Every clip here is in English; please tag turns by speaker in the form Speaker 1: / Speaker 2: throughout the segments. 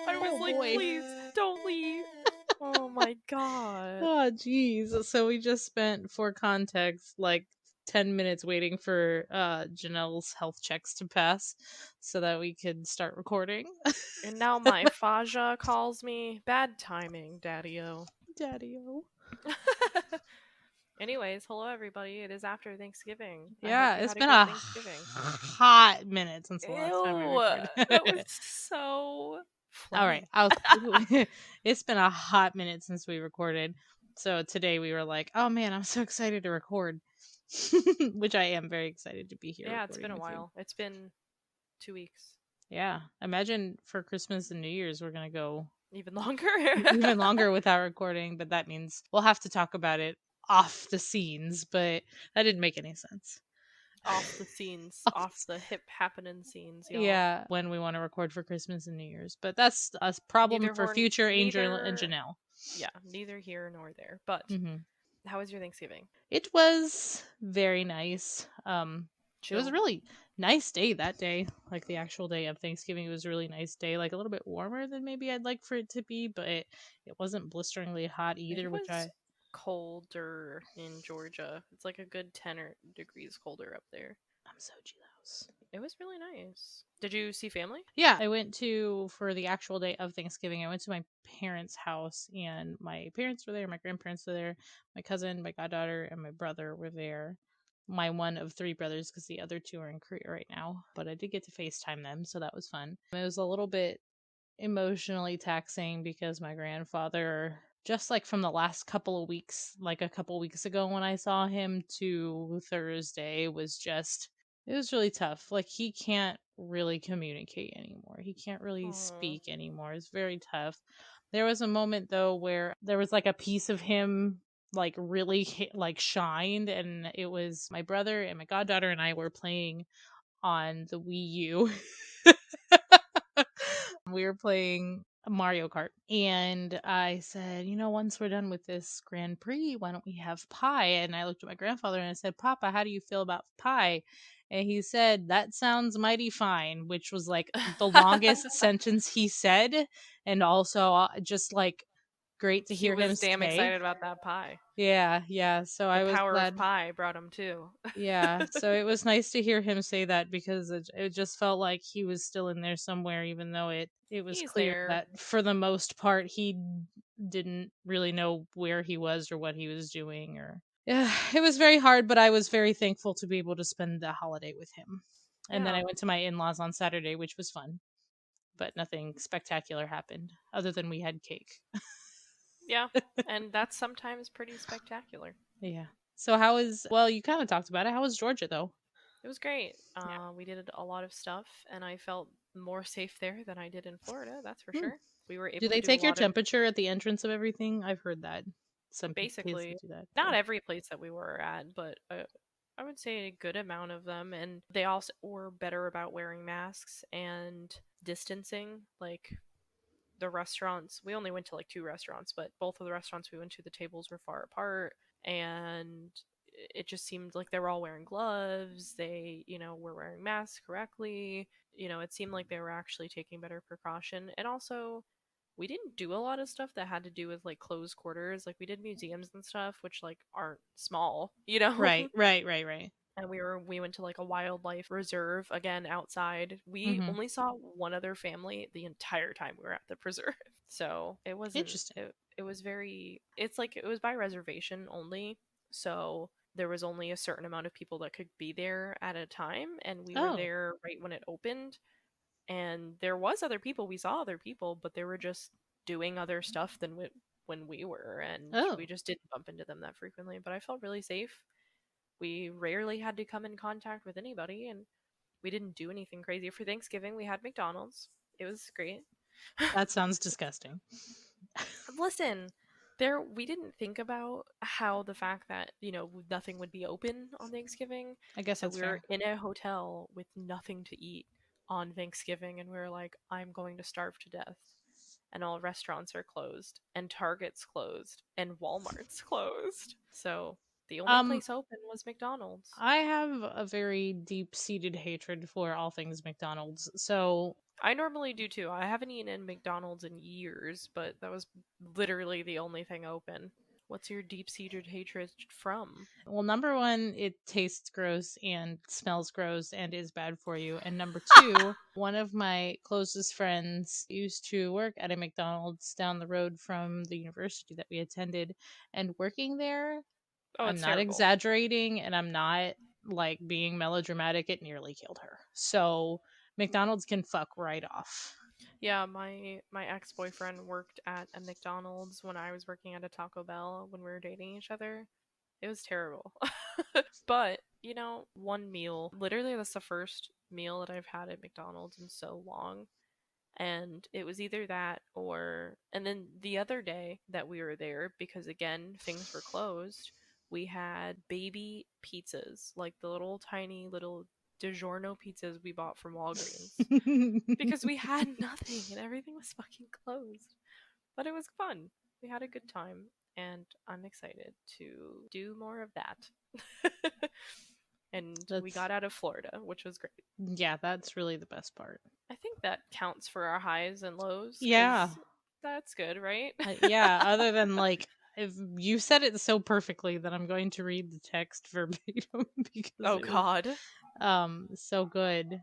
Speaker 1: I was like,
Speaker 2: boy.
Speaker 1: please don't leave. Oh my god.
Speaker 2: Oh, jeez. So we just spent, for context, like 10 minutes waiting for Janelle's health checks to pass so that we could start recording.
Speaker 1: And now my Faja calls me. Bad timing, Daddy-o.
Speaker 2: Daddy-o.
Speaker 1: Anyways, hello everybody. It is after Thanksgiving. I hope
Speaker 2: Yeah,
Speaker 1: you
Speaker 2: it's
Speaker 1: had a
Speaker 2: been
Speaker 1: good
Speaker 2: a
Speaker 1: Thanksgiving.
Speaker 2: hot minute since the last time we
Speaker 1: Ew,
Speaker 2: recorded.
Speaker 1: that was so
Speaker 2: All right,
Speaker 1: funny.
Speaker 2: it's been a hot minute since we recorded. So today we were like, "Oh man, I'm so excited to record." Which I am very excited to be here
Speaker 1: Yeah, it's been
Speaker 2: recording
Speaker 1: a
Speaker 2: with you.
Speaker 1: while. It's been 2 weeks.
Speaker 2: Yeah, imagine for Christmas and New Year's we're going to go
Speaker 1: Even longer.
Speaker 2: even longer without recording, but that means we'll have to talk about it off the scenes, but that didn't make any sense.
Speaker 1: Off the scenes,
Speaker 2: Off
Speaker 1: off the hip happening scenes, y'all.
Speaker 2: Yeah, when we want to record for Christmas and New Year's, but that's a problem for future Angel and Janelle.
Speaker 1: Yeah, neither here nor there. But
Speaker 2: hmm
Speaker 1: how was your Thanksgiving?
Speaker 2: It was very nice. It was
Speaker 1: Chill.
Speaker 2: a really nice day that day. Like the actual day of Thanksgiving, it was a really nice day. Like a little bit warmer than maybe I'd like for it to be, but it wasn't blisteringly hot either,
Speaker 1: It
Speaker 2: which
Speaker 1: was
Speaker 2: I
Speaker 1: colder in Georgia. It's like a good 10 degrees colder up there.
Speaker 2: I'm so jealous.
Speaker 1: It was really nice. Did you see family?
Speaker 2: Yeah, I went to for the actual day of Thanksgiving. I went to my parents' house, and my parents were there, my grandparents were there, my cousin, my goddaughter, and my brother were there. My one of three brothers, because the other two are in Korea right now. But I did get to FaceTime them, so that was fun. It was a little bit emotionally taxing because my grandfather, just like from the last couple of weeks, like a couple weeks ago when I saw him to Thursday, was just it was really tough. Like he can't really communicate anymore. He can't really
Speaker 1: Aww.
Speaker 2: speak anymore. It's very tough. There was a moment though where there was like a piece of him like really like shined, and it was my brother and my goddaughter and I were playing on the Wii U. We were playing Mario Kart, and I said, once we're done with this Grand Prix, why don't we have pie? And I looked at my grandfather and I said, Papa, how do you feel about pie? And he said, that sounds mighty fine, which was like the longest sentence he said. And also just like great to
Speaker 1: He
Speaker 2: hear him
Speaker 1: was damn
Speaker 2: say.
Speaker 1: excited about that pie.
Speaker 2: Yeah, yeah. So
Speaker 1: The
Speaker 2: I was
Speaker 1: power of
Speaker 2: glad.
Speaker 1: pie brought him too.
Speaker 2: Yeah, so it was nice to hear him say that because it just felt like he was still in there somewhere, even though it was
Speaker 1: He's
Speaker 2: clear
Speaker 1: there.
Speaker 2: that for the most part he didn't really know where he was or what he was doing. Or yeah, it was very hard, but I was very thankful to be able to spend the holiday with him. And then
Speaker 1: Yeah.
Speaker 2: I went to my in-laws on Saturday, which was fun, but nothing spectacular happened other than we had cake.
Speaker 1: Yeah. And that's sometimes pretty spectacular.
Speaker 2: Yeah. So how is well, you kind of talked about it. How was Georgia though?
Speaker 1: It was great.
Speaker 2: Yeah.
Speaker 1: We did a lot of stuff, and I felt more safe there than I did in Florida. That's for
Speaker 2: Hmm.
Speaker 1: sure. We were
Speaker 2: Do
Speaker 1: able to
Speaker 2: they
Speaker 1: do a
Speaker 2: take your
Speaker 1: lot of
Speaker 2: temperature at the entrance of everything? I've heard that some places
Speaker 1: basically
Speaker 2: do that.
Speaker 1: not
Speaker 2: Yeah.
Speaker 1: every place that we were at, but I would say a good amount of them. And they also were better about wearing masks and distancing. Like the restaurants, we only went to like two restaurants, but both of the restaurants we went to, the tables were far apart, and it just seemed like they were all wearing gloves. They, were wearing masks correctly. It seemed like they were actually taking better precaution. And also, we didn't do a lot of stuff that had to do with like closed quarters. Like we did museums and stuff, which like aren't small.
Speaker 2: Right, right, right, right.
Speaker 1: And we went to like a wildlife reserve again outside. We
Speaker 2: Mm-hmm.
Speaker 1: only saw one other family the entire time we were at the preserve. So it wasn't
Speaker 2: Interesting.
Speaker 1: it was very it's like it was by reservation only. So there was only a certain amount of people that could be there at a time, and we were
Speaker 2: Oh,
Speaker 1: there right when it opened. And there was other people, we saw other people, but they were just doing other stuff than when we were, and
Speaker 2: oh,
Speaker 1: we just didn't bump into them that frequently. But I felt really safe. We rarely had to come in contact with anybody, and we didn't do anything crazy. For Thanksgiving, we had McDonald's. It was great.
Speaker 2: That sounds disgusting.
Speaker 1: Listen, we didn't think about how the fact that, nothing would be open on Thanksgiving.
Speaker 2: I guess
Speaker 1: So
Speaker 2: that's
Speaker 1: we were
Speaker 2: fair.
Speaker 1: in a hotel with nothing to eat on Thanksgiving, and we were like, I'm going to starve to death. And all restaurants are closed, and Target's closed, and Walmart's closed. So the only
Speaker 2: Um,
Speaker 1: place open was McDonald's.
Speaker 2: I have a very deep-seated hatred for all things McDonald's. So,
Speaker 1: I normally do too. I haven't eaten in McDonald's in years, but that was literally the only thing open. What's your deep seated hatred from?
Speaker 2: well, number one, it tastes gross and smells gross and is bad for you. And number two, one of my closest friends used to work at a McDonald's down the road from the university that we attended. And working there,
Speaker 1: Oh,
Speaker 2: I'm
Speaker 1: it's
Speaker 2: not
Speaker 1: terrible.
Speaker 2: exaggerating and I'm not like being melodramatic. It nearly killed her. So, McDonald's can fuck right off.
Speaker 1: Yeah, my ex-boyfriend worked at a McDonald's when I was working at a Taco Bell when we were dating each other. It was terrible. But, one meal, literally that's the first meal that I've had at McDonald's in so long. And it was either that or and then the other day that we were there, because again things were closed, we had baby pizzas, like the little tiny little DiGiorno pizzas we bought from Walgreens, because we had nothing and everything was fucking closed. But it was fun. We had a good time, and I'm excited to do more of that. And we
Speaker 2: That's
Speaker 1: got out of Florida, which was great.
Speaker 2: yeah, that's really the best part.
Speaker 1: I think that counts for our highs and lows,
Speaker 2: Yeah.
Speaker 1: because that's good, right?
Speaker 2: Yeah, other than like if you said it so perfectly that I'm going to read the text verbatim because
Speaker 1: Oh
Speaker 2: it was
Speaker 1: God.
Speaker 2: so good.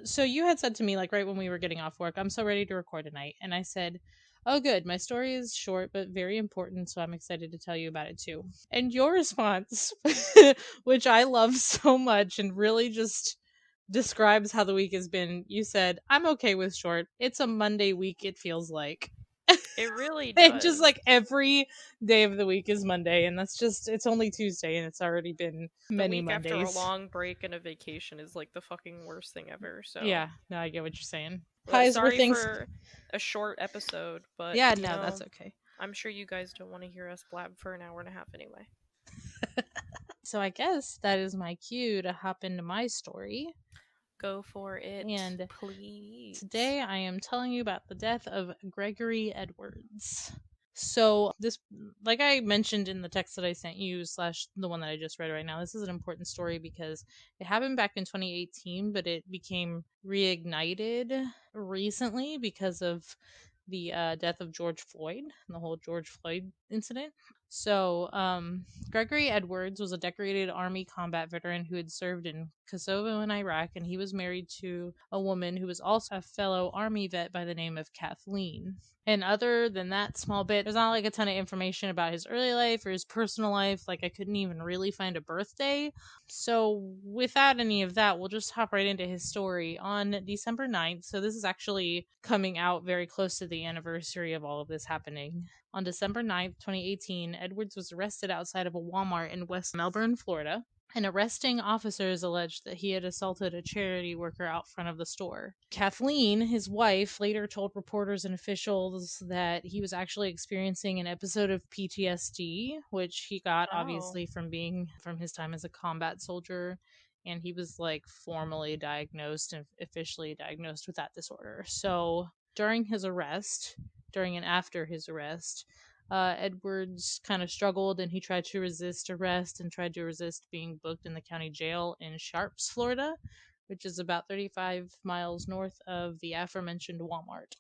Speaker 2: So you had said to me like right when we were getting off work, I'm so ready to record tonight, and I said, "Oh good, my story is short but very important, so I'm excited to tell you about it too." And your response, which I love so much and really just describes how the week has been, you said, "I'm okay with short. It's a Monday week it feels like."
Speaker 1: It really
Speaker 2: It just
Speaker 1: does.
Speaker 2: like every day of the week is Monday, and that's just it's only Tuesday, and it's already been
Speaker 1: The
Speaker 2: many
Speaker 1: week after a
Speaker 2: Mondays.
Speaker 1: long break and a vacation is like the fucking worst thing ever. So,
Speaker 2: Yeah, no, I get what you're saying. Highs were
Speaker 1: sorry
Speaker 2: things.
Speaker 1: for a short episode, but
Speaker 2: Yeah, no, that's okay.
Speaker 1: I'm sure you guys don't want to hear us blab for an hour and a half anyway.
Speaker 2: So I guess that is my cue to hop into my story.
Speaker 1: Go for it,
Speaker 2: And
Speaker 1: please.
Speaker 2: today I am telling you about the death of Gregory Edwards. So this, like I mentioned in the text that I sent you slash the one that I just read right now, this is an important story because it happened back in 2018, but it became reignited recently because of the death of George Floyd and the whole George Floyd incident. So, Gregory Edwards was a decorated Army combat veteran who had served in Kosovo and Iraq, and he was married to a woman who was also a fellow Army vet by the name of Kathleen. And other than that small bit, there's not like a ton of information about his early life or his personal life. Like, I couldn't even really find a birthday. So, without any of that, we'll just hop right into his story. On December 9th, so this is actually coming out very close to the anniversary of all of this happening. On December 9th, 2018, Edwards was arrested outside of a Walmart in West Melbourne, Florida. And arresting officers alleged that he had assaulted a charity worker out front of the store. Kathleen, his wife, later told reporters and officials that he was actually experiencing an episode of PTSD, which he got
Speaker 1: Oh.
Speaker 2: obviously from his time as a combat soldier, and he was like formally diagnosed and officially diagnosed with that disorder. So, during and after his arrest, Edwards kind of struggled and he tried to resist arrest and tried to resist being booked in the county jail in Sharps, Florida, which is about 35 miles north of the aforementioned Walmart.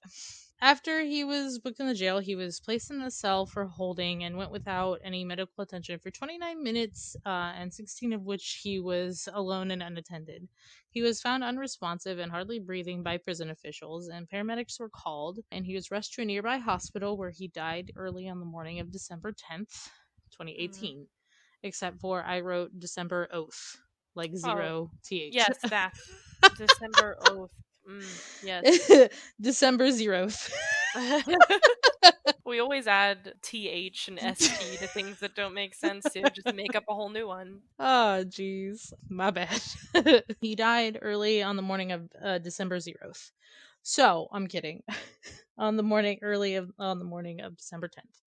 Speaker 2: After he was booked in the jail, he was placed in the cell for holding and went without any medical attention for 29 minutes, and 16 of which he was alone and unattended. He was found unresponsive and hardly breathing by prison officials, and paramedics were called, and he was rushed to a nearby hospital where he died early on the morning of December 10th,
Speaker 1: Mm.
Speaker 2: 2018. Except for I wrote December oath, like
Speaker 1: Oh,
Speaker 2: zero th.
Speaker 1: yes, that. December oath. Yes.
Speaker 2: December 0th.
Speaker 1: We always add TH and ST to things that don't make sense to just make up a whole new one.
Speaker 2: Oh, jeez. My bad. He died early on the morning of December 0th. So, I'm kidding. On the morning of December 10th.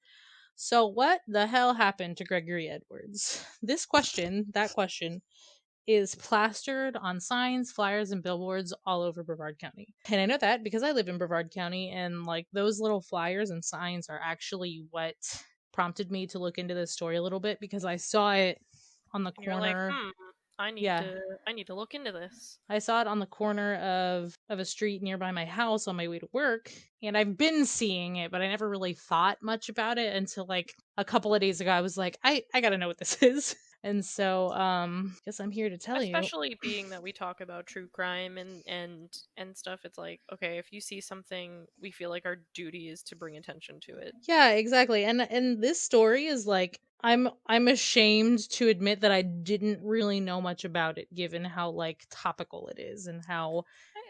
Speaker 2: So, what the hell happened to Gregory Edwards? That question, is plastered on signs, flyers, and billboards all over Brevard County. And I know that because I live in Brevard County, and like those little flyers and signs are actually what prompted me to look into this story a little bit because I saw it on the
Speaker 1: And you're like,
Speaker 2: corner.
Speaker 1: I need
Speaker 2: Yeah,
Speaker 1: to I need to look into this.
Speaker 2: I saw it on the corner of a street nearby my house on my way to work, and I've been seeing it, but I never really thought much about it until like a couple of days ago. I was like, I got to know what this is. And so guess I'm here to tell you.
Speaker 1: Especially being that we talk about true crime and stuff, it's like, okay, if you see something, we feel like our duty is to bring attention to it.
Speaker 2: Yeah, exactly. And this story is like I'm ashamed to admit that I didn't really know much about it given how like topical it is and how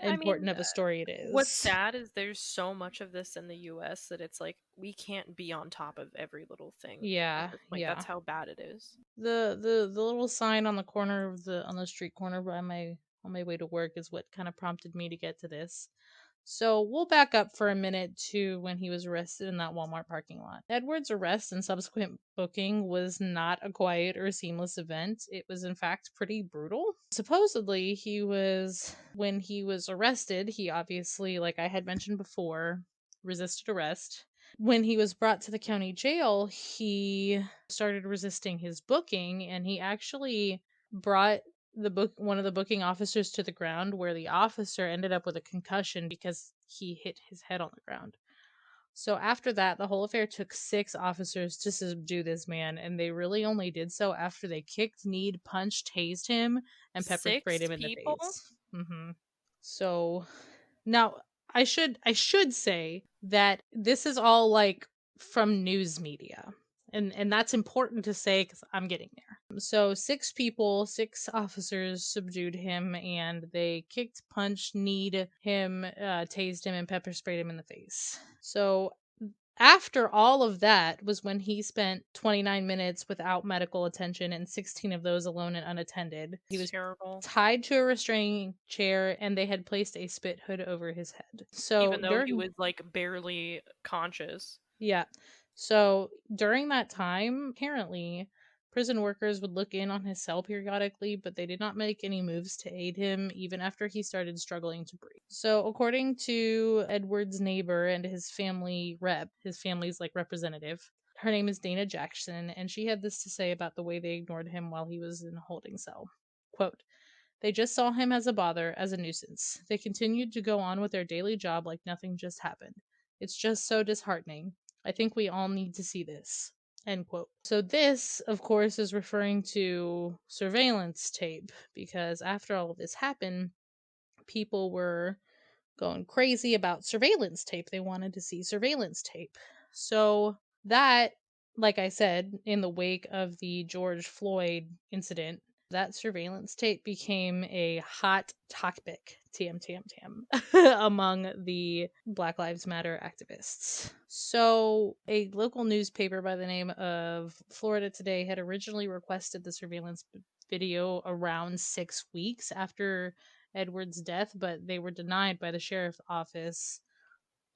Speaker 1: I mean,
Speaker 2: important of a story it
Speaker 1: what's
Speaker 2: is.
Speaker 1: sad is there's so much of this in the US that it's like we can't be on top of every little thing at
Speaker 2: Yeah,
Speaker 1: this point.
Speaker 2: yeah.
Speaker 1: That's how bad it is.
Speaker 2: The little sign on the corner of the on the street corner by my on my way to work is what kind of prompted me to get to this. So we'll back up for a minute to when he was arrested in that Walmart parking lot. Edwards' arrest and subsequent booking was not a quiet or seamless event. It was, in fact, pretty brutal. Supposedly, when he was arrested, he obviously, like I had mentioned before, resisted arrest. When he was brought to the county jail, he started resisting his booking and he actually brought one of the booking officers to the ground where the officer ended up with a concussion because he hit his head on the ground. So after that, the whole affair took 6 officers to subdue this man, and they really only did so after they kicked, kneed, punched, tased him, and pepper sprayed
Speaker 1: Six
Speaker 2: him in the
Speaker 1: people?
Speaker 2: face. So now I should say that this is all like from news media. And that's important to say cuz I'm getting there. So 6 officers subdued him and they kicked, punched, kneed him, tased him and pepper sprayed him in the face. So after all of that was when he spent 29 minutes without medical attention and 16 of those alone and unattended. He
Speaker 1: It's
Speaker 2: was
Speaker 1: terrible.
Speaker 2: tied to a restraining chair and they had placed a spit hood over his head. So
Speaker 1: Even though he
Speaker 2: during
Speaker 1: was like barely conscious.
Speaker 2: yeah. So during that time, apparently prison workers would look in on his cell periodically, but they did not make any moves to aid him even after he started struggling to breathe. So according to Edward's neighbor and his family's like representative, her name is Dana Jackson, and she had this to say about the way they ignored him while he was in a holding cell. Quote, they just saw him as a bother, as a nuisance. They continued to go on with their daily job like nothing just happened. It's just so disheartening. I think we all need to see this. End quote. So, this, of course, is referring to surveillance tape because after all of this happened, people were going crazy about surveillance tape. They wanted to see surveillance tape. So, that, like I said, in the wake of the George Floyd incident, that surveillance tape became a hot topic, tam, among the Black Lives Matter activists. So, a local newspaper by the name of Florida Today had originally requested the surveillance video around 6 weeks after Edwards' death, but they were denied by the sheriff's office,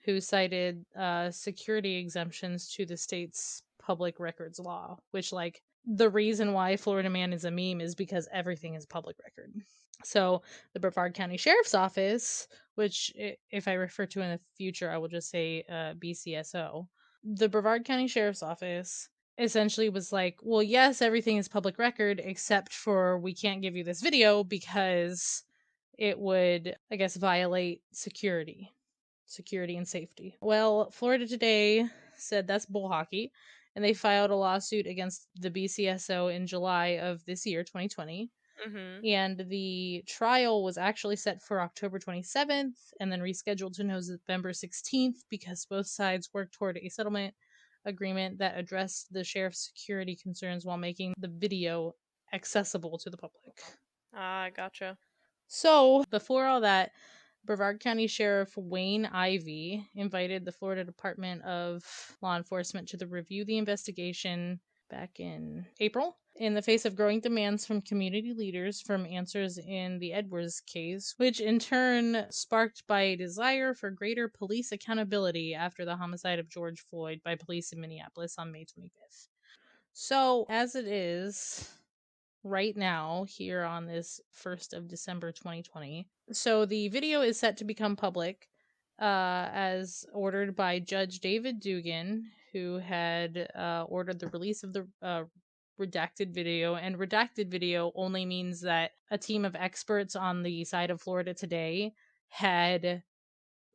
Speaker 2: who cited security exemptions to the state's public records law, which, like, the reason why Florida Man is a meme is because everything is public record. So the Brevard County Sheriff's Office, which if I refer to in the future, I will just say BCSO, the Brevard County Sheriff's Office essentially was like, well, yes, everything is public record, except for we can't give you this video because it would, I guess, violate security and safety. Well, Florida Today said that's bull hockey, and they filed a lawsuit against the BCSO in July of this year, 2020.
Speaker 1: Mm-hmm.
Speaker 2: And the trial was actually set for October 27th and then rescheduled to November 16th because both sides worked toward a settlement agreement that addressed the sheriff's security concerns while making the video accessible to the public.
Speaker 1: Ah, gotcha.
Speaker 2: So, before all that, Brevard County Sheriff Wayne Ivey invited the Florida Department of Law Enforcement to review the investigation back in April. In the face of growing demands from community leaders from answers in the Edwards case, which in turn sparked by a desire for greater police accountability after the homicide of George Floyd by police in Minneapolis on May 25th. So, as it is right now, here on this 1st of December 2020, so the video is set to become public as ordered by Judge David Dugan, who had ordered the release of the redacted video. And redacted video only means that a team of experts on the side of Florida Today had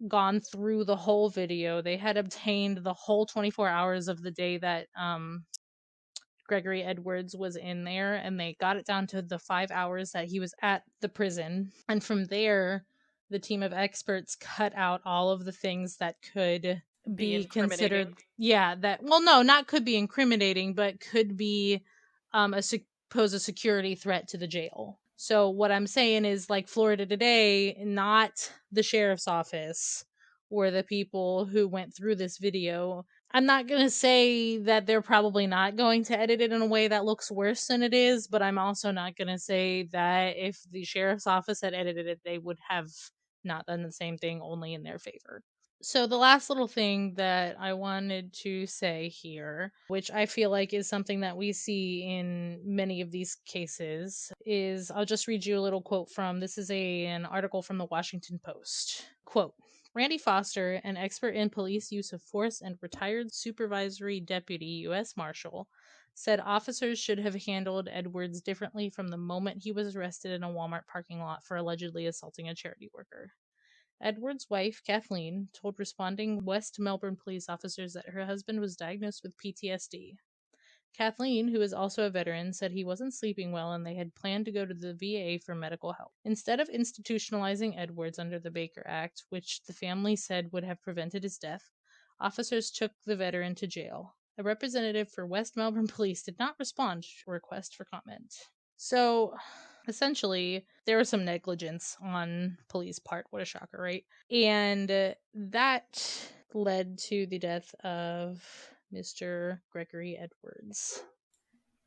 Speaker 2: gone through the whole video. They had obtained the whole 24 hours of the day that Gregory Edwards was in there, and they got it down to the 5 hours that he was at the prison. And from there, the team of experts cut out all of the things that could be considered, not could be incriminating, but could be pose a security threat to the jail. So what I'm saying is, like, Florida Today, not the sheriff's office, were the people who went through this video. I'm not going to say that they're probably not going to edit it in a way that looks worse than it is, but I'm also not going to say that if the sheriff's office had edited it, they would have not done the same thing, only in their favor. So the last little thing that I wanted to say here, which I feel like is something that we see in many of these cases, is I'll just read you a little quote from, this is an article from the Washington Post. Quote, Randy Foster, an expert in police use of force and retired supervisory deputy U.S. Marshal, said officers should have handled Edwards differently from the moment he was arrested in a Walmart parking lot for allegedly assaulting a charity worker. Edwards' wife, Kathleen, told responding West Melbourne police officers that her husband was diagnosed with PTSD. Kathleen, who is also a veteran, said he wasn't sleeping well and they had planned to go to the VA for medical help. Instead of institutionalizing Edwards under the Baker Act, which the family said would have prevented his death, officers took the veteran to jail. A representative for West Melbourne Police did not respond to a request for comment. So, essentially, there was some negligence on police part. What a shocker, right? And that led to the death of Mr. Gregory Edwards.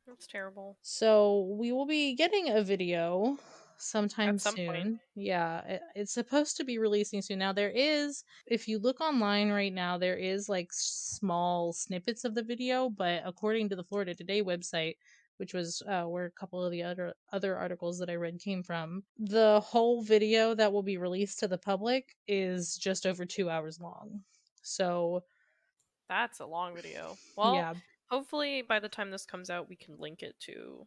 Speaker 1: That's terrible.
Speaker 2: So we will be getting a video sometime
Speaker 1: At some
Speaker 2: soon.
Speaker 1: point.
Speaker 2: Yeah, it's supposed to be releasing soon. Now there is, if you look online right now, there is like small snippets of the video, but according to the Florida Today website, which was where a couple of the other articles that I read came from, the whole video that will be released to the public is just over 2 hours long. So
Speaker 1: that's a long video. Well,
Speaker 2: yeah.
Speaker 1: Hopefully by the time this comes out we can link it to.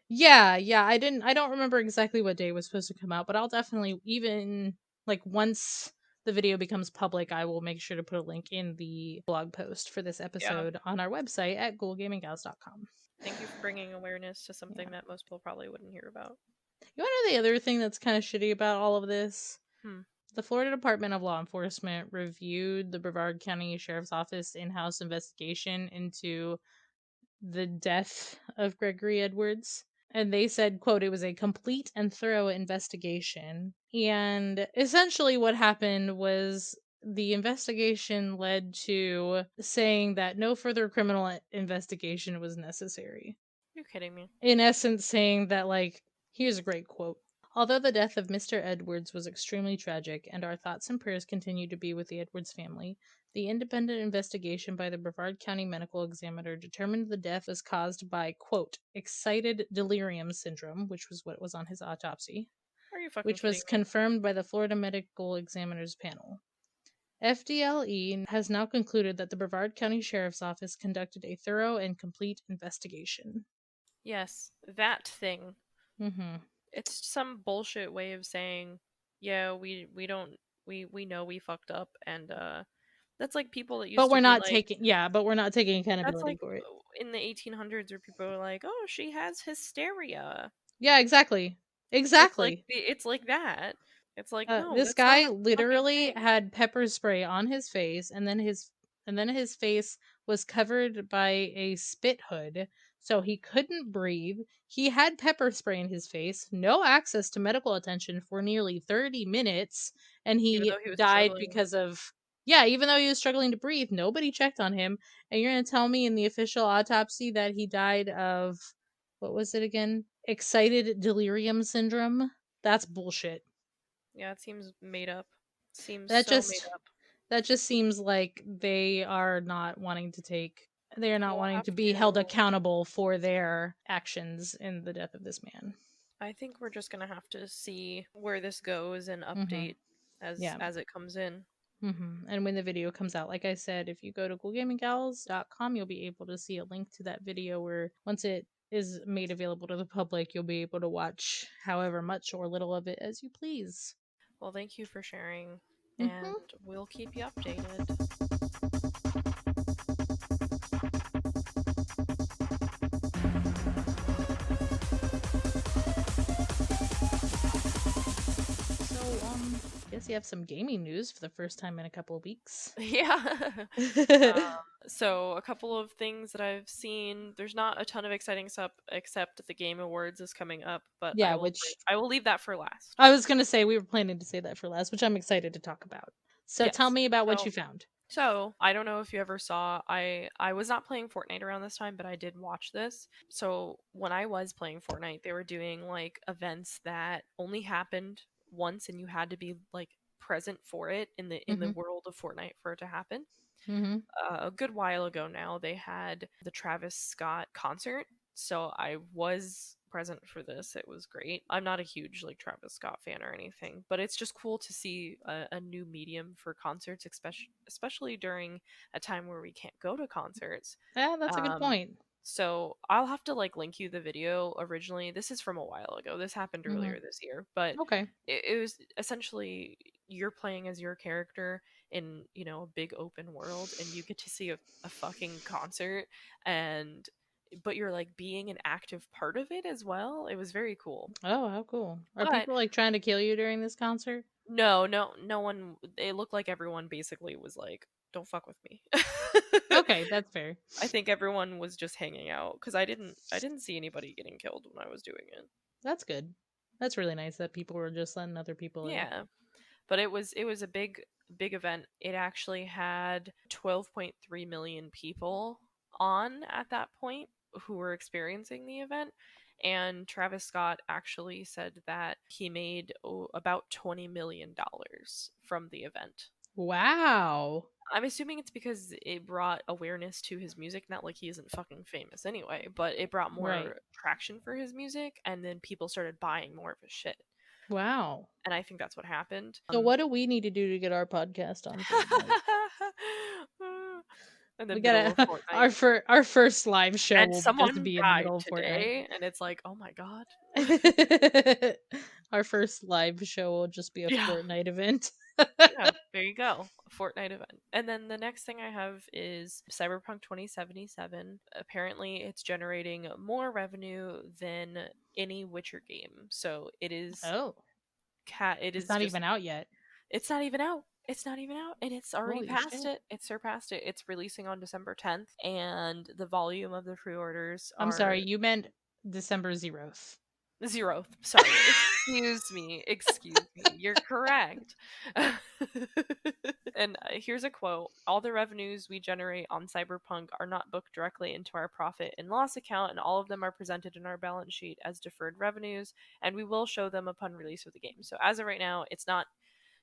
Speaker 2: Yeah, I don't remember exactly what day it was supposed to come out, but I'll definitely, even like once the video becomes public, I will make sure to put a link in the blog post for this episode on our website at ghoulgaminggals.com.
Speaker 1: Thank you for bringing awareness to something
Speaker 2: Yeah.
Speaker 1: that most people probably wouldn't hear about.
Speaker 2: You want to know the other thing that's kind of shitty about all of this?
Speaker 1: Hmm.
Speaker 2: The Florida Department of Law Enforcement reviewed the Brevard County Sheriff's Office in-house investigation into the death of Gregory Edwards. And they said, quote, it was a complete and thorough investigation. And essentially what happened was the investigation led to saying that no further criminal investigation was necessary.
Speaker 1: You're kidding me.
Speaker 2: In essence, saying that, like, here's a great quote. Although the death of Mr. Edwards was extremely tragic, and our thoughts and prayers continue to be with the Edwards family, the independent investigation by the Brevard County Medical Examiner determined the death was caused by, quote, excited delirium syndrome, which was what was on his autopsy,
Speaker 1: Are you fucking
Speaker 2: which was
Speaker 1: kidding me?
Speaker 2: confirmed by the Florida Medical Examiner's panel. FDLE has now concluded that the Brevard County Sheriff's Office conducted a thorough and complete investigation.
Speaker 1: Yes, that thing.
Speaker 2: Mm-hmm.
Speaker 1: It's some bullshit way of saying, yeah, we know we fucked up, and that's like people that used
Speaker 2: But
Speaker 1: to
Speaker 2: we're
Speaker 1: be
Speaker 2: not
Speaker 1: like,
Speaker 2: taking
Speaker 1: that's
Speaker 2: accountability
Speaker 1: like
Speaker 2: for it.
Speaker 1: in the 1800s where people were like, oh, she has hysteria.
Speaker 2: Yeah, exactly.
Speaker 1: It's like that. It's like, no,
Speaker 2: This
Speaker 1: that's not
Speaker 2: guy
Speaker 1: a fucking
Speaker 2: literally
Speaker 1: thing.
Speaker 2: had pepper spray on his face, and then his face was covered by a spit hood, so he couldn't breathe. He had pepper spray in his face, no access to medical attention for nearly 30 minutes, and
Speaker 1: Even
Speaker 2: he
Speaker 1: though he was
Speaker 2: died
Speaker 1: struggling.
Speaker 2: because of Yeah, even though he was struggling to breathe, nobody checked on him. And you're going to tell me in the official autopsy that he died of, what was it again? Excited delirium syndrome? That's bullshit.
Speaker 1: Yeah, it seems made up. Seems
Speaker 2: That
Speaker 1: so made
Speaker 2: just
Speaker 1: up.
Speaker 2: that just seems like they are not
Speaker 1: We'll
Speaker 2: wanting
Speaker 1: have
Speaker 2: to be held
Speaker 1: to.
Speaker 2: accountable for their actions in the death of this man.
Speaker 1: I think we're just gonna have to see where this goes and
Speaker 2: Mhm.
Speaker 1: update
Speaker 2: Yeah.
Speaker 1: as it comes in.
Speaker 2: And when the video comes out, like I said, if you go to ghoulgaminggals.com, you'll be able to see a link to that video where once it is made available to the public, you'll be able to watch however much or little of it as you please.
Speaker 1: Well, thank you for sharing, and
Speaker 2: hmm
Speaker 1: we'll keep you updated.
Speaker 2: So, guess you have some gaming news for the first time in a couple of weeks.
Speaker 1: Yeah. So a couple of things that I've seen. There's not a ton of exciting stuff except the Game Awards is coming up, but
Speaker 2: Yeah, which
Speaker 1: I will leave that for last.
Speaker 2: I was gonna say we were planning to say that for last, which I'm excited to talk about. So tell
Speaker 1: Yes.
Speaker 2: me about what
Speaker 1: So
Speaker 2: you found.
Speaker 1: I don't know if you ever saw. I was not playing Fortnite around this time, but I did watch this. So when I was playing Fortnite, they were doing like events that only happened once, and you had to be like present for it in the
Speaker 2: hmm
Speaker 1: world of Fortnite for it to happen.
Speaker 2: hmm
Speaker 1: A good while ago now, they had the Travis Scott concert. So I was present for this. It was great. I'm not a huge like Travis Scott fan or anything, but it's just cool to see a new medium for concerts, especially during a time where we can't go to concerts.
Speaker 2: Yeah, that's a good
Speaker 1: Um,
Speaker 2: point.
Speaker 1: so I'll have to like link you the video originally. This is from a while ago. This happened
Speaker 2: hmm
Speaker 1: earlier this year, but
Speaker 2: Okay.
Speaker 1: it was essentially you're playing as your character in, you know, a big open world and you get to see a fucking concert and but you're like being an active part of it as well. It was very cool.
Speaker 2: Oh, how cool. Are
Speaker 1: But
Speaker 2: people like trying to kill you during this concert?
Speaker 1: no one, it looked like everyone basically was like, don't fuck with me.
Speaker 2: Okay, that's fair.
Speaker 1: I think everyone was just hanging out because I didn't see anybody getting killed when I was doing it.
Speaker 2: That's good. That's really nice that people were just letting other people in.
Speaker 1: Yeah, but it was a big event. It actually had 12.3 million people on at that point who were experiencing the event. And Travis Scott actually said that he made about $20 million from the event.
Speaker 2: Wow.
Speaker 1: I'm assuming it's because it brought awareness to his music. Not like he isn't fucking famous anyway, but it brought
Speaker 2: Right.
Speaker 1: more traction for his music, and then people started buying more of his shit.
Speaker 2: Wow.
Speaker 1: And I think that's what happened.
Speaker 2: So what do we need to do to get our podcast on Fortnite?
Speaker 1: In the
Speaker 2: We
Speaker 1: middle of
Speaker 2: gotta
Speaker 1: Fortnite.
Speaker 2: our first live show
Speaker 1: And
Speaker 2: will just
Speaker 1: someone
Speaker 2: be in the
Speaker 1: died
Speaker 2: middle of Fortnite.
Speaker 1: today, and it's like, oh my god.
Speaker 2: Our first live show will just be a
Speaker 1: Yeah.
Speaker 2: Fortnite event.
Speaker 1: Yeah, there you go. A Fortnite event. And then the next thing I have is Cyberpunk 2077. Apparently, it's generating more revenue than any Witcher game. So
Speaker 2: Oh,
Speaker 1: it
Speaker 2: it's
Speaker 1: is
Speaker 2: not
Speaker 1: just
Speaker 2: even out yet.
Speaker 1: it's not even out. It's not even out, and it's already
Speaker 2: Holy
Speaker 1: passed
Speaker 2: shit.
Speaker 1: it. It surpassed it. It's releasing on December 10th, and the volume of the pre-orders
Speaker 2: I'm sorry,
Speaker 1: are
Speaker 2: you meant December 0th.
Speaker 1: Zeroth. Sorry. Excuse me. Excuse me. You're correct. And here's a quote: all the revenues we generate on Cyberpunk are not booked directly into our profit and loss account, and all of them are presented in our balance sheet as deferred revenues, and we will show them upon release of the game. So as of right now, it's not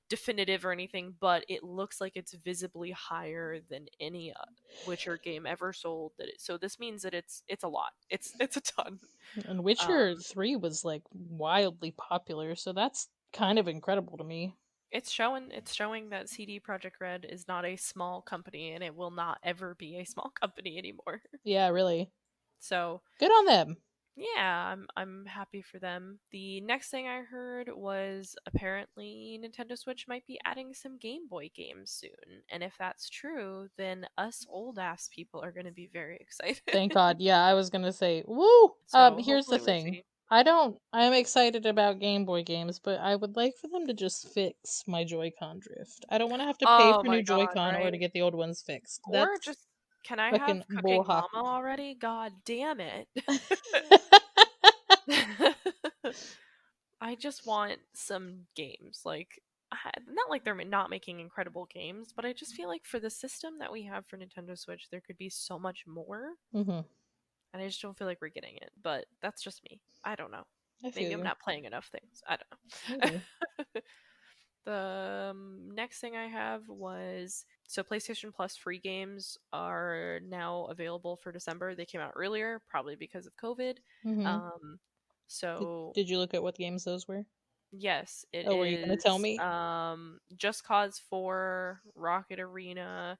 Speaker 1: definitive or anything, but it looks like it's visibly higher than any Witcher game ever sold. So this means that it's a lot. It's a ton.
Speaker 2: And
Speaker 1: Um,
Speaker 2: Witcher 3 was like wildly popular, so that's kind of incredible to me.
Speaker 1: it's showing that CD Projekt Red is not a small company, and it will not ever be a small company anymore.
Speaker 2: Yeah, really.
Speaker 1: So
Speaker 2: Good on them.
Speaker 1: yeah, I'm happy for them. The next thing I heard was apparently Nintendo Switch might be adding some Game Boy games soon. And if that's true, then us old ass people are going to be very excited.
Speaker 2: Thank God. Yeah, I was gonna say, woo!
Speaker 1: So
Speaker 2: Here's the
Speaker 1: hopefully we'll
Speaker 2: thing.
Speaker 1: see.
Speaker 2: I'm excited about Game Boy games, but I would like for them to just fix my Joy-Con drift. I don't want to have to pay
Speaker 1: Oh
Speaker 2: for new
Speaker 1: my god,
Speaker 2: Joy-Con or to
Speaker 1: right?
Speaker 2: get the old ones fixed.
Speaker 1: Or
Speaker 2: That's
Speaker 1: just can I
Speaker 2: fucking
Speaker 1: have Cooking Mama
Speaker 2: bullhockey.
Speaker 1: already? God damn it. I just want some games. Like not like they're not making incredible games, but I just feel like for the system that we have for Nintendo Switch, there could be so much more,
Speaker 2: Mm-hmm.
Speaker 1: and I just don't feel like we're getting it. But that's just me. I don't know.
Speaker 2: I feel
Speaker 1: Maybe I'm
Speaker 2: you.
Speaker 1: not playing enough things. I don't
Speaker 2: Maybe.
Speaker 1: know. The next thing I have was so PlayStation Plus free games are now available for December. They came out earlier, probably because of COVID.
Speaker 2: Mm-hmm.
Speaker 1: Um,
Speaker 2: Did,
Speaker 1: so
Speaker 2: did you look at what games those were?
Speaker 1: yes, it
Speaker 2: Oh, were you gonna tell
Speaker 1: is
Speaker 2: me?
Speaker 1: Just Cause 4, Rocket Arena,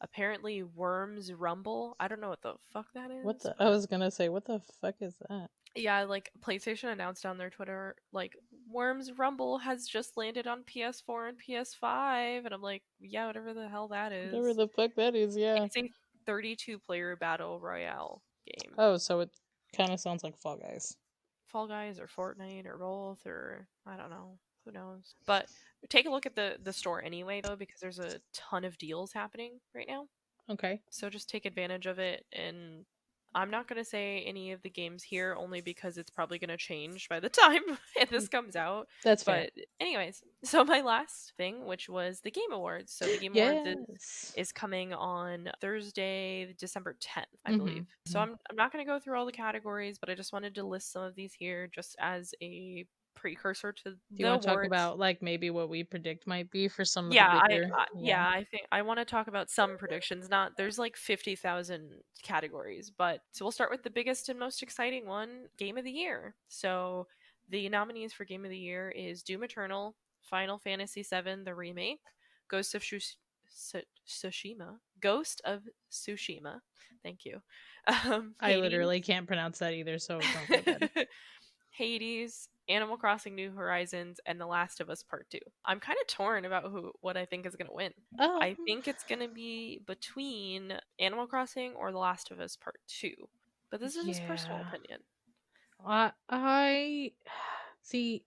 Speaker 1: apparently Worms Rumble. I don't know what the fuck that
Speaker 2: What
Speaker 1: is,
Speaker 2: the? I
Speaker 1: but
Speaker 2: was gonna say, what the fuck is that?
Speaker 1: yeah, like PlayStation announced on their Twitter, like Worms Rumble has just landed on PS4 and PS5, and I'm like, yeah, whatever the hell that
Speaker 2: Whatever
Speaker 1: is.
Speaker 2: the fuck that is, yeah.
Speaker 1: It's a 32 player battle royale game.
Speaker 2: Oh, so it kind of sounds like Fall Guys.
Speaker 1: Fall Guys or Fortnite or both, or I don't know, who knows. But take a look at the store anyway though, because there's a ton of deals happening right now.
Speaker 2: Okay.
Speaker 1: So just take advantage of it. And I'm not going to say any of the games here only because it's probably going to change by the time this comes out.
Speaker 2: That's fair.
Speaker 1: But anyways, so my last thing, which was the Game Awards. So the Game Awards
Speaker 2: Yes.
Speaker 1: is coming on Thursday, December 10th, I
Speaker 2: Mm-hmm.
Speaker 1: believe. So I'm not going to go through all the categories, but I just wanted to list some of these here just as a precursor to
Speaker 2: Do you
Speaker 1: the
Speaker 2: want to talk
Speaker 1: awards.
Speaker 2: about like maybe what we predict might be for some of the
Speaker 1: Yeah,
Speaker 2: bigger? Yeah.
Speaker 1: yeah, I think I want to talk about some predictions. Not there's like 50,000 categories, but so we'll start with the biggest and most exciting one, Game of the Year. So the nominees for Game of the Year is Doom Eternal, Final Fantasy VII the remake, Ghost of Tsushima, Ghost of Tsushima. Thank you.
Speaker 2: I
Speaker 1: Hades.
Speaker 2: literally can't pronounce that either, so don't feel bad.
Speaker 1: Hades, Animal Crossing New Horizons, and The Last of Us Part 2. I'm kind of torn about what I think is going to win.
Speaker 2: Um,
Speaker 1: I think it's going to be between Animal Crossing or The Last of Us Part 2. But this is just personal
Speaker 2: yeah.
Speaker 1: opinion.
Speaker 2: I see.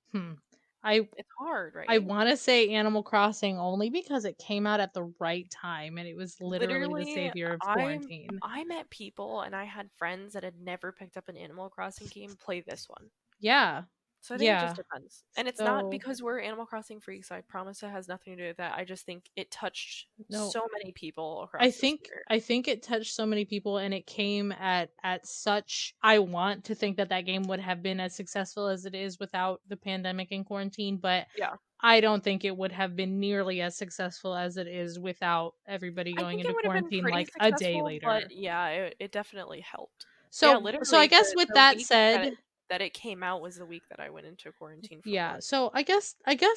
Speaker 2: I
Speaker 1: It's hard,
Speaker 2: I
Speaker 1: right?
Speaker 2: want to say Animal Crossing only because it came out at the right time and it was literally the
Speaker 1: Literally,
Speaker 2: savior of
Speaker 1: I
Speaker 2: quarantine.
Speaker 1: I met people and I had friends that had never picked up an Animal Crossing game play this one.
Speaker 2: Yeah.
Speaker 1: So I think it just
Speaker 2: Yeah.
Speaker 1: depends. And it's not
Speaker 2: So,
Speaker 1: because we're Animal Crossing freaks. I promise it has nothing to do with that. I just think it touched
Speaker 2: no,
Speaker 1: so many people
Speaker 2: I
Speaker 1: across this
Speaker 2: think
Speaker 1: year.
Speaker 2: I think it touched so many people and it came at such I want to think that that game would have been as successful as it is without the pandemic and quarantine, but
Speaker 1: Yeah.
Speaker 2: I don't think it would have been nearly as successful as it is without everybody
Speaker 1: I
Speaker 2: going
Speaker 1: think it
Speaker 2: into
Speaker 1: would have been
Speaker 2: quarantine
Speaker 1: pretty
Speaker 2: like a day
Speaker 1: successful, but
Speaker 2: later.
Speaker 1: yeah, it definitely helped. Yeah,
Speaker 2: So I
Speaker 1: literally
Speaker 2: guess with
Speaker 1: the
Speaker 2: that
Speaker 1: week that
Speaker 2: said,
Speaker 1: it came out was the week that I went into quarantine for
Speaker 2: yeah.
Speaker 1: work.
Speaker 2: So I guess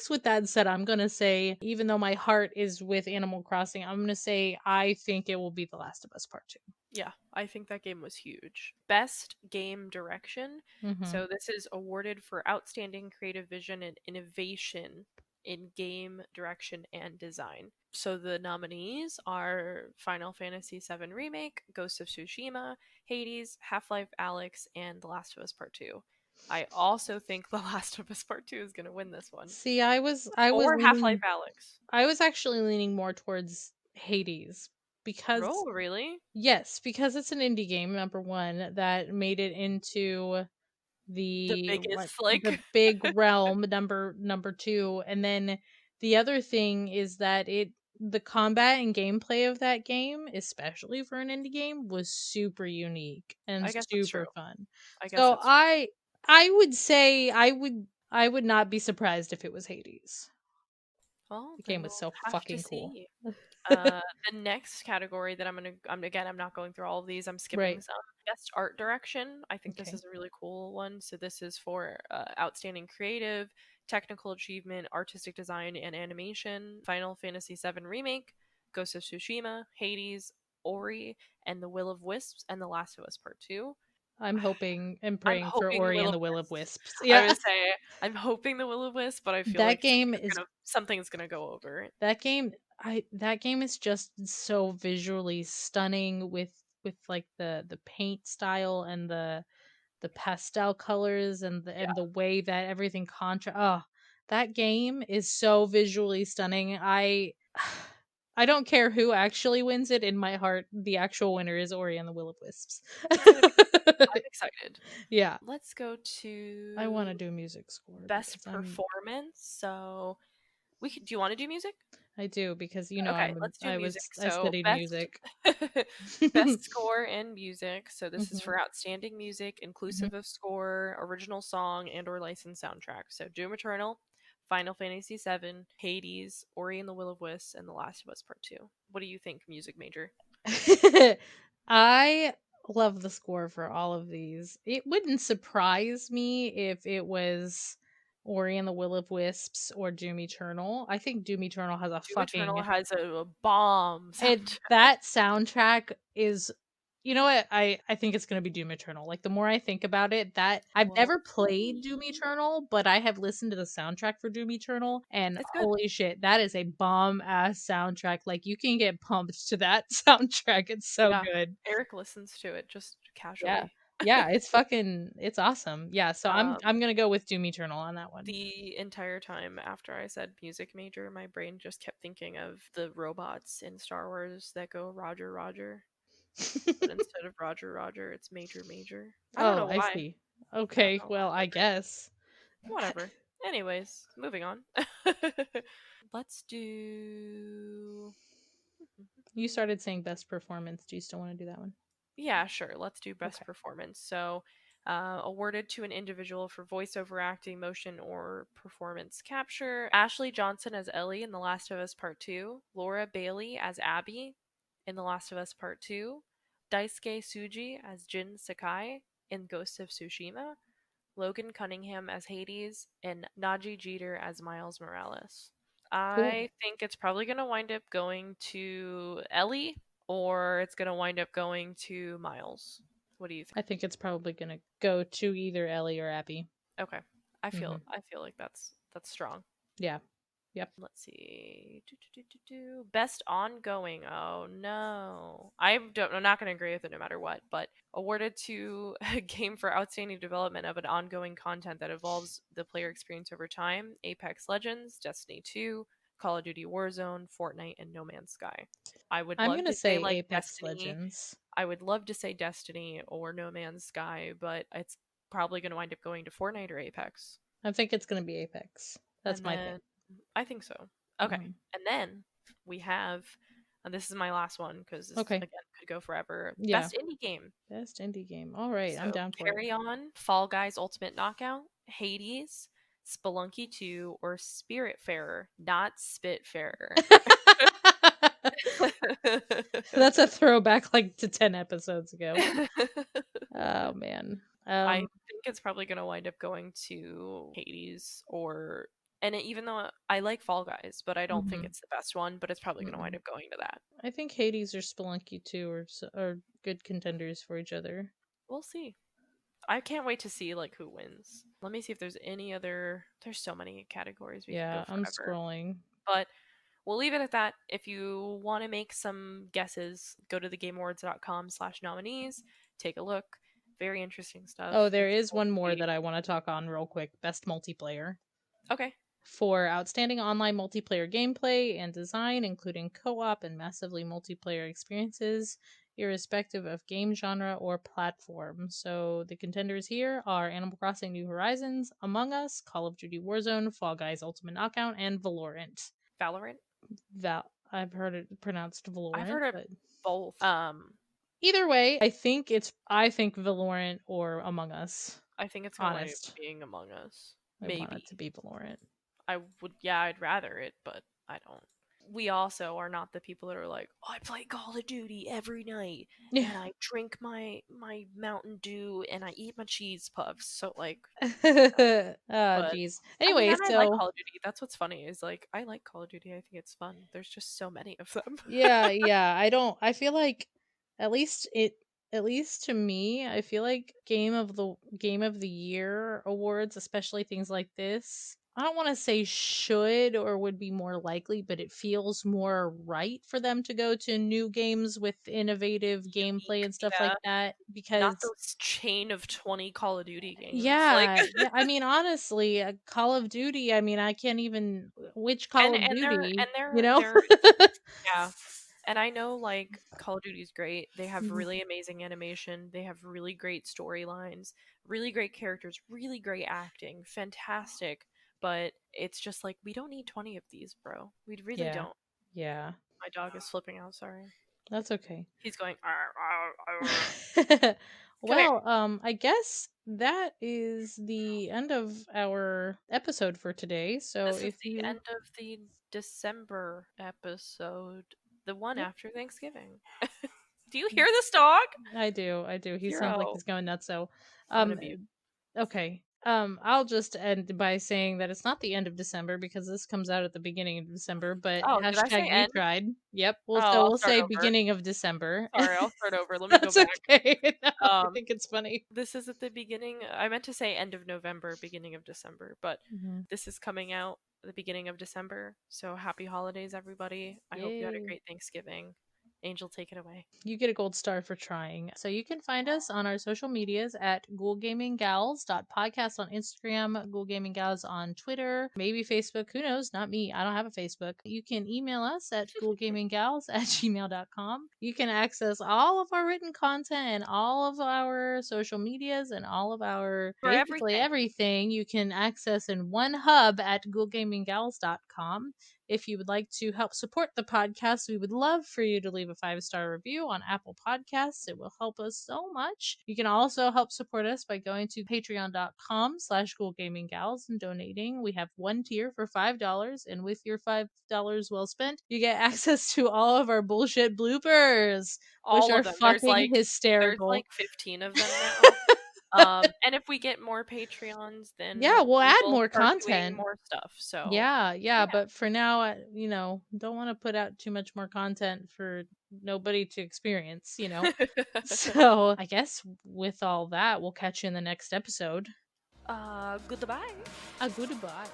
Speaker 2: with that said, I'm going to say even though my heart is with Animal Crossing, I'm going to say I think it will be The Last of Us Part 2.
Speaker 1: Yeah, I think that game was huge. Best game direction.
Speaker 2: Mhm.
Speaker 1: So this is awarded for outstanding creative vision and innovation in game direction and design. So the nominees are Final Fantasy VII Remake, Ghost of Tsushima, Hades, Half-Life Alyx, and The Last of Us Part 2. I also think The Last of Us Part 2 is going to win this one.
Speaker 2: See, I was
Speaker 1: Or Half-Life
Speaker 2: leaning
Speaker 1: Alyx.
Speaker 2: I was actually leaning more towards Hades because
Speaker 1: Oh, really?
Speaker 2: yes, because it's an indie game number 1 that made it into
Speaker 1: The
Speaker 2: the what
Speaker 1: biggest, like,
Speaker 2: the big realm number 2, and then the other thing is that it the combat and gameplay of that game, especially for an indie game, was super unique and
Speaker 1: I guess that's true.
Speaker 2: super fun.
Speaker 1: I guess
Speaker 2: So
Speaker 1: that's true.
Speaker 2: I would say I would not be surprised if it was Hades.
Speaker 1: Well,
Speaker 2: The game
Speaker 1: then
Speaker 2: was
Speaker 1: we'll
Speaker 2: so
Speaker 1: have to
Speaker 2: fucking cool.
Speaker 1: see. The next category that I'm not going through all of these. I'm skipping
Speaker 2: Right.
Speaker 1: some. Best art direction. I think this
Speaker 2: Okay.
Speaker 1: is a really cool one. So this is for outstanding creative, technical achievement, artistic design, and animation. Final Fantasy VII Remake, Ghost of Tsushima, Hades, Ori, and the Will of Wisps, and The Last of Us Part 2.
Speaker 2: I'm hoping and
Speaker 1: I'm
Speaker 2: praying for
Speaker 1: hoping
Speaker 2: Ori
Speaker 1: Will
Speaker 2: and
Speaker 1: of
Speaker 2: the Will of
Speaker 1: Wisps.
Speaker 2: Wisps.
Speaker 1: I
Speaker 2: Yeah.
Speaker 1: would say I'm hoping the Will of Wisp, but I feel
Speaker 2: That
Speaker 1: like
Speaker 2: game is
Speaker 1: something's gonna go over it.
Speaker 2: that game is just so visually stunning with like the paint style and the pastel colors and the way that everything that game is so visually stunning. I don't care who actually wins it. In my heart, the actual winner is Ori and the Will of Wisps.
Speaker 1: It's gonna be good. I'm excited.
Speaker 2: Yeah,
Speaker 1: Let's go
Speaker 2: I want
Speaker 1: to
Speaker 2: to do music score
Speaker 1: best
Speaker 2: because I'm
Speaker 1: performance. So Do you want to do music?
Speaker 2: I do, because
Speaker 1: Okay, let's do music.
Speaker 2: I
Speaker 1: So
Speaker 2: studied
Speaker 1: best
Speaker 2: music.
Speaker 1: best score in music. So this is
Speaker 2: Hmm.
Speaker 1: for outstanding music, inclusive of score, original song, and or licensed soundtrack. So Doom Eternal, Final Fantasy VII, Hades, Ori and the Will of Wisps, and The Last of Us Part Two. What do you think, music major?
Speaker 2: I love the score for all of these. It wouldn't surprise me if it was Ori and the Will of Wisps or Doom Eternal. I think Doom Eternal has a
Speaker 1: Doom Eternal
Speaker 2: fucking
Speaker 1: has a bomb
Speaker 2: it
Speaker 1: soundtrack.
Speaker 2: that soundtrack is, you know what, I think it's gonna be Doom Eternal. Like, the more I think about it, that I've
Speaker 1: We'll
Speaker 2: never played Doom
Speaker 1: see.
Speaker 2: Eternal, but I have listened to the soundtrack for Doom Eternal, and
Speaker 1: It's good.
Speaker 2: holy shit, that is a bomb ass soundtrack. Like, you can get pumped to that soundtrack. It's so
Speaker 1: Yeah,
Speaker 2: good.
Speaker 1: Eric listens to it just
Speaker 2: Yeah.
Speaker 1: casually.
Speaker 2: Yeah, it's fucking it's awesome. Yeah, so I'm
Speaker 1: Um,
Speaker 2: I'm gonna go with Doom Eternal on that one.
Speaker 1: the entire time after I said music major, my brain just kept thinking of the robots in Star Wars that go Roger Roger, but instead of Roger Roger, it's Major Major. I don't
Speaker 2: Oh,
Speaker 1: know
Speaker 2: I
Speaker 1: why.
Speaker 2: see.
Speaker 1: I don't
Speaker 2: Okay,
Speaker 1: know why
Speaker 2: well,
Speaker 1: my
Speaker 2: I
Speaker 1: brain.
Speaker 2: guess.
Speaker 1: Whatever. Anyways, moving on. Let's do.
Speaker 2: You started saying best performance. Do you still want to do that one?
Speaker 1: Yeah, sure. Let's do best
Speaker 2: Okay.
Speaker 1: performance. So, awarded to an individual for voiceover acting, motion, or performance capture. Ashley Johnson as Ellie in The Last of Us Part 2. Laura Bailey as Abby in The Last of Us Part 2. Daisuke Tsuji as Jin Sakai in Ghost of Tsushima. Logan Cunningham as Hades. And Najee Jeter as Miles Morales.
Speaker 2: Cool.
Speaker 1: I think it's probably going to wind up going to Ellie or it's going to wind up going to Miles. What do you think?
Speaker 2: I think it's probably gonna go to either Ellie or Abby.
Speaker 1: Okay. I
Speaker 2: Hmm.
Speaker 1: feel I feel like that's strong.
Speaker 2: Yeah. Yep.
Speaker 1: Let's see. Best ongoing. Oh no. I'm not going to agree with it no matter what, but awarded to a game for outstanding development of an ongoing content that evolves the player experience over time. Apex Legends, Destiny 2, Call of Duty Warzone, Fortnite, and No Man's Sky. I would
Speaker 2: I'm
Speaker 1: love
Speaker 2: gonna
Speaker 1: to say
Speaker 2: say
Speaker 1: like
Speaker 2: Apex
Speaker 1: Destiny.
Speaker 2: Legends.
Speaker 1: I would love to say Destiny or No Man's Sky, but it's probably going to wind up going to Fortnite or Apex.
Speaker 2: I think it's gonna be Apex. That's
Speaker 1: And
Speaker 2: my thing.
Speaker 1: then I think so. Okay.
Speaker 2: Hmm.
Speaker 1: And then we have, and this is my last one because this,
Speaker 2: Okay.
Speaker 1: again, could go forever.
Speaker 2: Yeah.
Speaker 1: Best indie game.
Speaker 2: Best indie game. All right, I'm
Speaker 1: So
Speaker 2: down for it.
Speaker 1: Carry On, Fall Guys Ultimate Knockout, Hades, Spelunky 2, or Spiritfarer, not Spitfarer.
Speaker 2: That's a throwback like to 10 episodes ago. Oh man.
Speaker 1: I think it's probably going to wind up going to Hades or. And even though I like Fall Guys, but I don't think
Speaker 2: Mhm.
Speaker 1: it's the best one, but it's probably going to wind
Speaker 2: Mm-mm.
Speaker 1: up going to that.
Speaker 2: I think Hades or Spelunky too are good contenders for each other.
Speaker 1: We'll see. I can't wait to see like who wins. Let me see if there's any other. There's so many categories we could go
Speaker 2: Yeah, I'm
Speaker 1: forever.
Speaker 2: scrolling.
Speaker 1: But we'll leave it at that. If you want to make some guesses, go to thegameawards.com/nominees. Take a look. Very interesting
Speaker 2: Oh,
Speaker 1: stuff. The
Speaker 2: there is
Speaker 1: people
Speaker 2: one more
Speaker 1: competing.
Speaker 2: that I want to talk on real quick. Best multiplayer.
Speaker 1: Okay.
Speaker 2: For outstanding online multiplayer gameplay and design, including co op and massively multiplayer experiences, irrespective of game genre or platform. So the contenders here are Animal Crossing New Horizons, Among Us, Call of Duty Warzone, Fall Guys Ultimate Knockout, and Valorant.
Speaker 1: Valorant.
Speaker 2: I've heard it pronounced
Speaker 1: I've
Speaker 2: Valorant,
Speaker 1: heard of
Speaker 2: but
Speaker 1: both.
Speaker 2: either way, I think Valorant or Among Us.
Speaker 1: I think it's gonna wind up
Speaker 2: Honest.
Speaker 1: being Among Us.
Speaker 2: I want it
Speaker 1: Maybe.
Speaker 2: to be Valorant.
Speaker 1: I would, yeah, I'd rather it, but I don't. We also are not the people that are like, oh, I play Call of Duty every night and I drink my Mountain Dew and I eat my cheese puffs. So like,
Speaker 2: Oh,
Speaker 1: but
Speaker 2: jeez.
Speaker 1: I mean,
Speaker 2: Anyway,
Speaker 1: and I like
Speaker 2: so
Speaker 1: Call of Duty. That's what's funny is like I like Call of Duty. I think it's fun. There's just so many of them.
Speaker 2: yeah, I don't. I feel like at least it, at least to me, I feel like game of the year awards, especially things like this. I don't want to say should or would be more likely, but it feels more right for them to go to new games with innovative gameplay
Speaker 1: Unique,
Speaker 2: and stuff like
Speaker 1: yeah.
Speaker 2: that
Speaker 1: Not
Speaker 2: because
Speaker 1: those chain of 20 Call of Duty games. Like,
Speaker 2: yeah, I mean, honestly, Call of Duty. I mean, I can't even which Call
Speaker 1: and
Speaker 2: of
Speaker 1: and they're
Speaker 2: Duty,
Speaker 1: and
Speaker 2: you
Speaker 1: they're
Speaker 2: know?
Speaker 1: they're yeah. And I know like Call of Duty's great. They have
Speaker 2: Mhm.
Speaker 1: really amazing animation. They have really great storylines, really great characters, really great acting, fantastic. but it's just like, we don't need 20 of these, bro. We really
Speaker 2: Yeah.
Speaker 1: don't.
Speaker 2: Yeah.
Speaker 1: My dog is flipping out, sorry.
Speaker 2: That's okay.
Speaker 1: He's going, "Arr, arr, arr." Come here.
Speaker 2: Well, I guess that is the end of our episode for today. So
Speaker 1: This is
Speaker 2: if
Speaker 1: the
Speaker 2: you
Speaker 1: end of the December episode, the one
Speaker 2: Yep.
Speaker 1: after Thanksgiving. Do you hear this dog?
Speaker 2: I do. He sounds like
Speaker 1: Hero.
Speaker 2: he's going nuts. So,
Speaker 1: I'm gonna
Speaker 2: um,
Speaker 1: mute.
Speaker 2: okay. I'll just end by saying that it's not the end of December because this comes out at the beginning of December, but
Speaker 1: Oh, did I
Speaker 2: hashtag
Speaker 1: say
Speaker 2: you
Speaker 1: end?
Speaker 2: tried. Yep.
Speaker 1: Oh, I'll
Speaker 2: We'll
Speaker 1: start
Speaker 2: say
Speaker 1: over.
Speaker 2: beginning of December.
Speaker 1: Sorry, I'll start over. Let me go
Speaker 2: That's
Speaker 1: back.
Speaker 2: okay. No, I
Speaker 1: Um,
Speaker 2: think it's funny.
Speaker 1: this is at the beginning. I meant to say end of November, beginning of December, but
Speaker 2: Mhm.
Speaker 1: this is coming out at the beginning of December. So happy holidays, everybody. I hope you had a
Speaker 2: Yay.
Speaker 1: great Thanksgiving. Angel, take it away.
Speaker 2: You get a gold star for trying. So you can find us on our social medias at ghoulgaminggals.podcast on Instagram, ghoulgaminggals on Twitter, maybe Facebook. Who knows? Not me. I don't have a Facebook. You can email us at ghoulgaminggals@gmail.com. You can access all of our written content and all of our social medias and all of our
Speaker 1: For
Speaker 2: basically
Speaker 1: everything.
Speaker 2: everything you can access in one hub at ghoulgaminggals.com. If you would like to help support the podcast, we would love for you to leave a 5-star review on Apple Podcasts. It will help us so much. You can also help support us by going to patreon.com/ghoulgaminggals and donating. We have one tier for $5, and with your $5 well spent, you get access to all of our bullshit bloopers, which
Speaker 1: All
Speaker 2: are
Speaker 1: of them. There's
Speaker 2: fucking hysterical.
Speaker 1: 15 of them now. And if we get more Patreons, then
Speaker 2: Yeah, we'll
Speaker 1: we
Speaker 2: add
Speaker 1: will
Speaker 2: more
Speaker 1: start doing
Speaker 2: content.
Speaker 1: more stuff. So
Speaker 2: Yeah,
Speaker 1: yeah.
Speaker 2: but for now, don't want to put out too much more content for nobody to experience. So, I guess with all that, we'll catch you in the next episode.
Speaker 1: Goodbye.
Speaker 2: A goodbye.